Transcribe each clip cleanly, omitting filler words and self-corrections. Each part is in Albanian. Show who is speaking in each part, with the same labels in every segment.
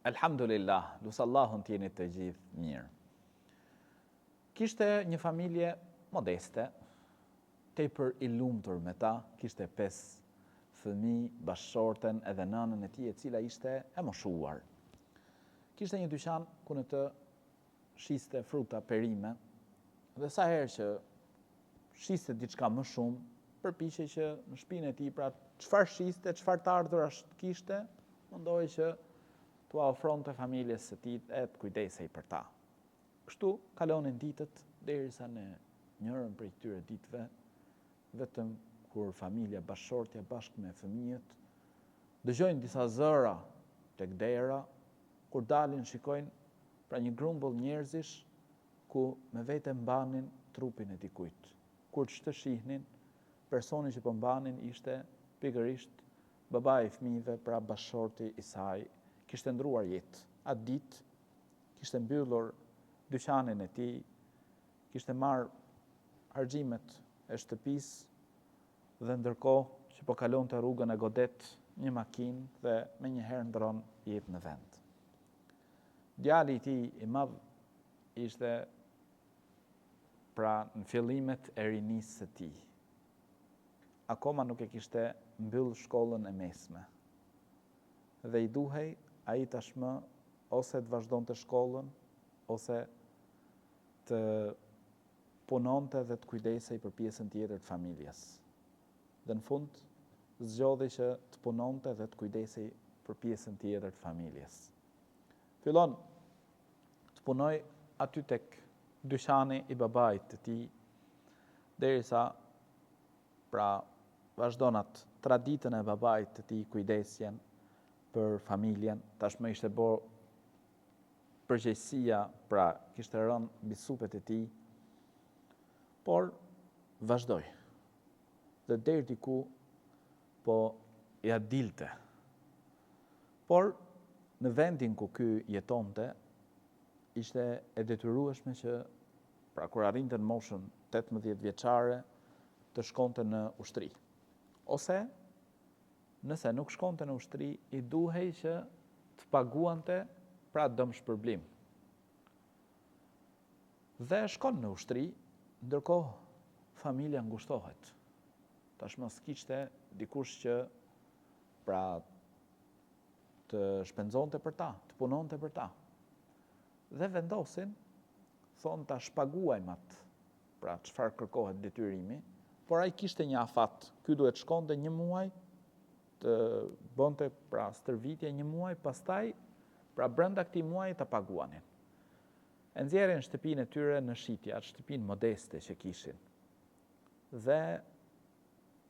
Speaker 1: Elhamdulillah, lusallahun t'jeni të gjithë mirë. Kishte një familje modeste, tepër i lumtur me ta, kishte 5 fëmijë, bashkëshorten edhe nënën e tij e cila ishte e moshuar. Kishte një dyqan ku në të shiste fruta, perime, dhe sa herë që shiste diçka më shumë, përpiqej që në shtëpinë e tij, pra çfarë shiste, çfarë të ardhura kishte, mundohej që t'ua ofronte familjes së tij e të kujdesej për ta. Kështu kalonin ditët derisa në njërën prej këtyre ditëve, vetëm kur familja bashkëshortja bashkë me fëmijët dëgjojnë disa zëra tek dera, kur dalin shikojnë pra një grumbull njerëzish ku me vete mbanin trupin e dikujt. Kur që të shihnin, personi që po mbanin ishte pikërisht babai i fëmijëve, pra bashkëshorti i saj, kishte ndruar jetë. Atë ditë kishte mbyllur dyqanin e tij, kishte marrë harxhimet e shtëpisë dhe ndërkohë që po kalonte rrugën e godet një makinë dhe menjëherë ndron jep në vend. Djali i tij i madh ishte pra në fillimet e rinisë së tij. Akoma nuk e kishte mbyll shkollën e mesme. Dhe i duhej ai tashmë ose të vazhdonte shkollën, ose të punonte dhe të kujdesej për pjesën tjetër të familjes. Dhe në fund, zgjodhi që të punonte dhe të kujdesej për pjesën tjetër të familjes. Fillon të punoj aty tek dyqani i babait të tij, derisa pra vazhdon atë traditën e babait të tij, kujdesjen për familjen, tashmë ishte bërë përgjegjësia, pra kishte rënë mbi supet e tij, por vazhdoi. Dhe deri diku po ja dilte. Por në vendin ku ky jetonte, ishte e detyrueshme që pra kur arrinte në moshën 18 vjeçare të shkonte në ushtri. Ose nëse nuk shkonte në ushtri, i duhej që të paguante pra dëmshpërblim. Dhe shkon në ushtri, ndërkohë familja ngushtohet. Tashmë s'kishte dikush që pra të shpenzonte për ta, të punonte për ta. Dhe vendosin, thonë ta shpaguajmë atë, pra çfarë kërkohet detyrimi, por ai kishte një afat, ky duhet shkonte 1 muaj, të bënte pra stërvitje 1 muaj, pastaj pra brenda këtij muaji ta paguanin. E nxjerrin shtëpinë e tyre në shitje, atë shtëpinë modeste që kishin. Dhe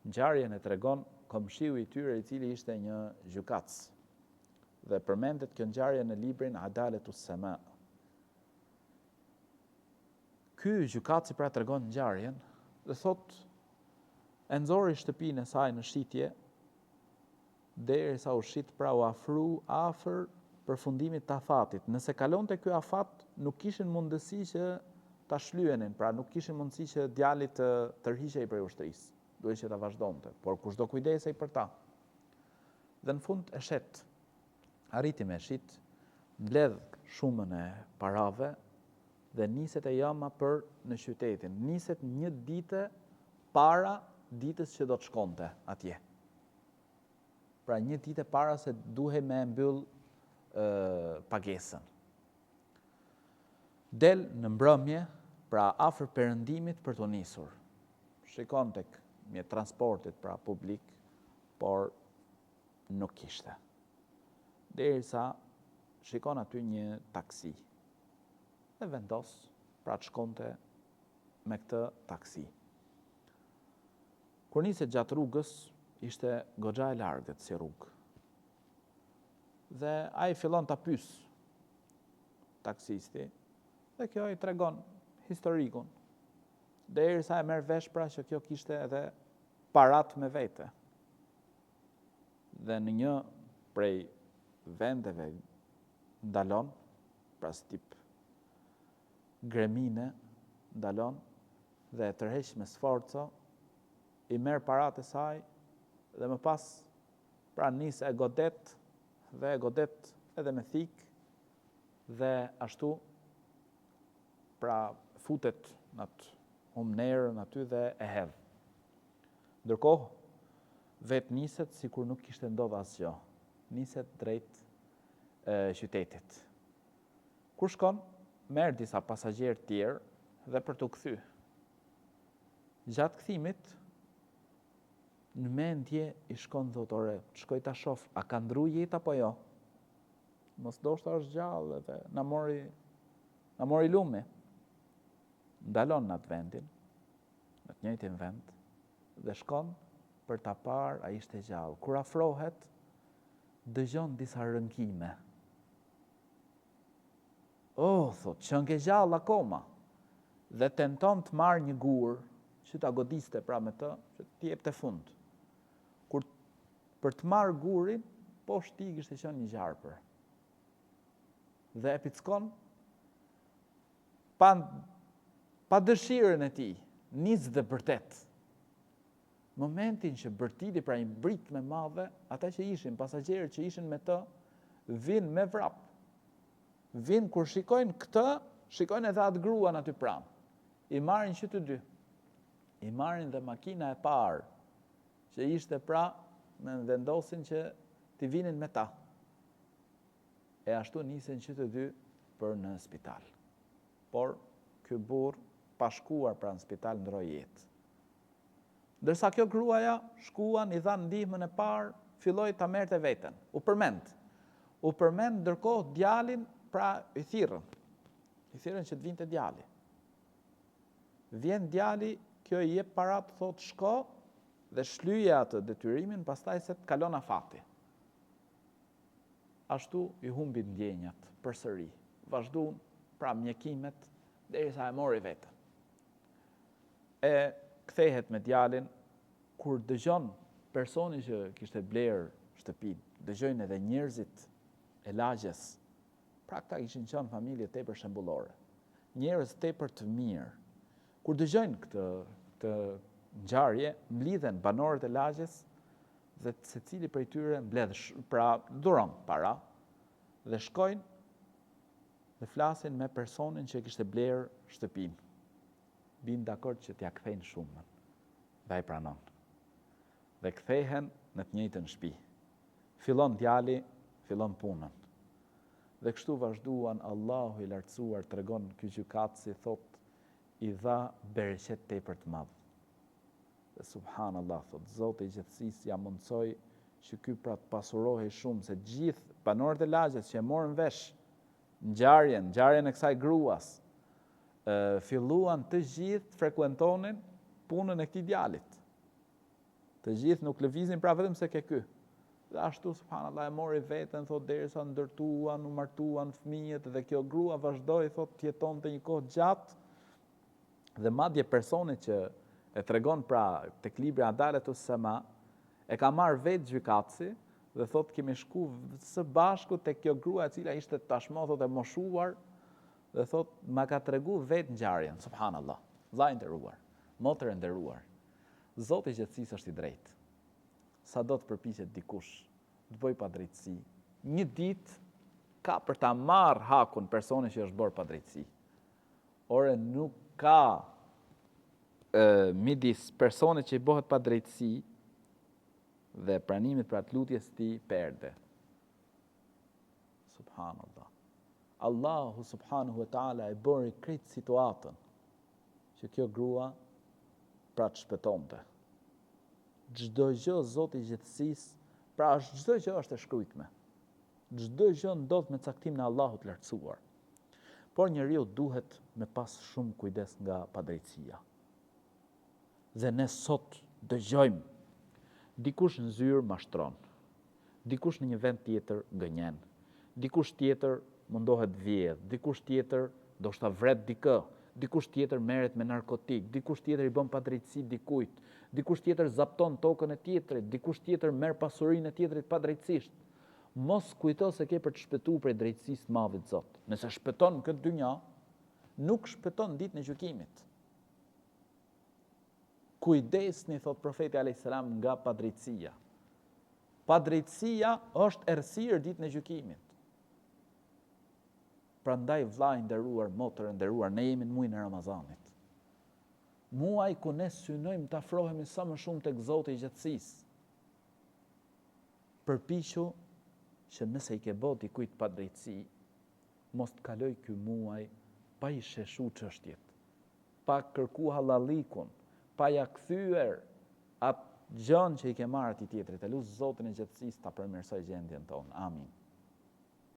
Speaker 1: ngjarjen e tregon komshiu i tyre, i cili ishte një gjykatës. Dhe përmendet kjo ngjarje në librin Adaletus Sama. Ky gjykatësi pra tregon ngjarjen dhe thotë e nxori shtëpinë e saj në shitje, derisa u shit pra u afru afër përfundimit të afatit. Nëse kalonte ky afat, nuk kishin mundësi që ta shlyenin, pra nuk kishin mundësi që djali të tërhiqej prej ushtrisë. Duhej që ta vazhdonte, por kushdo kujdesej për ta. Dhe në fund e shet, arriti me shit, mbledh shumën e parave dhe niset e jama për në qytetin. Niset 1 ditë para ditës që do të shkonte atje. Pra 1 ditë para se duhej me mbyll pagesën. Del në mbrëmje, pra afër perëndimit për të nisur. Shikon tek mjet transportit pra publik, por nuk kishte. Derisa shikon aty një taksi. Dhe vendos pra të shkonte me këtë taksi. Kur niset gjatë rrugës, ishte goxha e largët si rrugë. Dhe ai fillon ta pyes taksisti, dhe kjo i tregon historikun. Derisa e merr vesh pra që kjo kishte edhe parat me vete. Dhe në një prej vendeve ndalon, pra si tip gremine, ndalon dhe e tërheq me sforco, i merr paratë e saj dhe më pas pra nis e godet edhe me thik dhe ashtu pra futet në atë humnerën aty dhe e hedh. Ndërkohë, vetë niset si kur nuk kishte ndodhur asgjë. Niset drejt qytetit. Kur shkon, merr disa pasagjerë tjerë dhe për t'u kthy. Gjatë kthimit, në mendje i shkon dhotore, shkoj ta shoh, a ka ndru jetë apo jo? Mos ndoshta është gjallë dhe na mori lumi. Ndalon në atë vendin, në të njëjtin vend, dhe shkon për ta parë, ai ishte gjallë. Kur afrohet, dëgjon disa rënkime. Thot, qënë ke gjallë akoma, dhe tenton të marrë një gur, që ta godiste pra me të, që t'i jep të fund. Kur për të marrë gurin, poshtë tij kishte qenë një gjarpër. Dhe e pickon pa dëshirën e tij, nis dhe bërtet. Momentin që bërtiti pra një brit me madhe, ata që ishin, pasagjerët që ishin me të, vinë me vrap. Vinë kur shikojnë këtë, shikojnë edhe atë gruan aty pranë. I marrin që të dy. I marrin dhe makina e parë, që ishte pra, me vendosin që t'i vinin me ta. E ashtu nisen që të dy për në spital. Por, ky burr, pa shkuar pra në spital, ndroi jetë. Ndërsa kjo gruaja, shkuan, i dhan ndihmën e parë, filloi ta merrte veten. U përmend. Ndërkohë djalin, pra i thirrën. I thirrën që të vinte djali. Vjen djali, kjo i jep parat, thot shko dhe shlyje atë detyrimin, pastaj se të kalon afati. Ashtu i humbi ndjenjat përsëri. Vazhduan pra mjekimet derisa e mori veten. E kthehet me djalin, kur dëgjon personi që kishte bler shtëpinë, dëgjojnë edhe njerëzit e lagjes. Pra këta ishin qenë familje tepër shembullore. Njerëz tepër të mirë. Kur dëgjojnë këtë ngjarje, mlidhen banorët e lagjes dhe secili prej tyre mbledh dhuron para dhe shkojnë dhe flasin me personin që kishte bler shtëpinë. Bin dakord që t'ja kthejnë shumën. Dhe ai pranon. Dhe kthehen në të njëjtën shtëpi. Fillon djali, fillon punën. Dhe kështu vazhduan, Allahu i lartësuar tregon ky gjykatësi, thot, i dha bereqet tepër të madh. Dhe subhanallahu, thot, Zoti i gjithësisë ja mundsoi që ky pra të pasurohej shumë, se gjithë banorët e lagjes që e morën vesh ngjarjen e kësaj gruas, filluan të gjithë frekuentonin punën e këtij djalit. Të gjithë nuk lëvizin pra vetëm se ke ky. Dhe ashtu, subhanallahu, e mori veten, thot, derisa ndërtuan, u martuan fëmijët, dhe kjo grua vazhdoi, thot, të jetonte një kohë gjatë, dhe madje personi që e tregon pra tek libri Adaletus Sema, e ka marrë vetë gjykatësi, dhe thot, kemi shku së bashku tek kjo grua e cila ishte tashmë, thot, e moshuar, dhe thot, ma ka tregu vetë ngjarjen, subhanallah, vllai i nderuar, motër e nderuar. Zoti i gjithësisë është i drejtë. Sa do të përpiqet dikush të bëj padrejtësi, një ditë ka për ta marrë hakun personi që është bërë padrejtësi. Ore nuk ka midis personit që i bëhet padrejtësi dhe pranimit për atë lutjes ti perde. Subhanallah. Allahu subhanahu wa ta'ala e bëri krejt situatën që kjo grua pra të shpëtonte. Çdo gjë Zoti i gjithësisë, pra çdo gjë është e shkruajtme. Çdo gjë ndodh me caktimin e Allahut të lartësuar. Por njeriu duhet me pas shumë kujdes nga padrejtësia. Dhe ne sot dëgjojmë, dikush në zyrë mashtron, dikush në një vend tjetër gënjen, dikush tjetër mundohet vjedh, dikush tjetër do shta vret dikë, dikush tjetër merret me narkotik, dikush tjetër i bën padrejtësi dikujt, dikush tjetër zapton tokën e tjetrit, dikush tjetër merr pasurinë e tjetrit padrejtësisht. Mos kujto se ke për të shpëtuar prej drejtësisë të Madhit Zot. Nëse shpëton në këtë dynja, nuk shpëton ditën e gjykimit. Kujdesni, thot profeti alayhis salam, nga padrejtësia. Padrejtësia është errësirë ditën e gjykimit. Prandaj vllai nderuar, motër e nderuar, ne jemi në muajin e Ramazanit. Muaj ku ne synojmë të afrohemi sa më shumë tek Zoti i gjatësisë. Përpiqu që nëse i ke bë dikujt padrejtësi, mos të kaloj ky muaj pa i sheshu çështjet, pa kërku hallallikun, pa ja kthyer atë gjën që i ke marrë atij tjetrit. E lut Zotin e gjatësisë ta përmirësoj gjendjen tonë. Amin.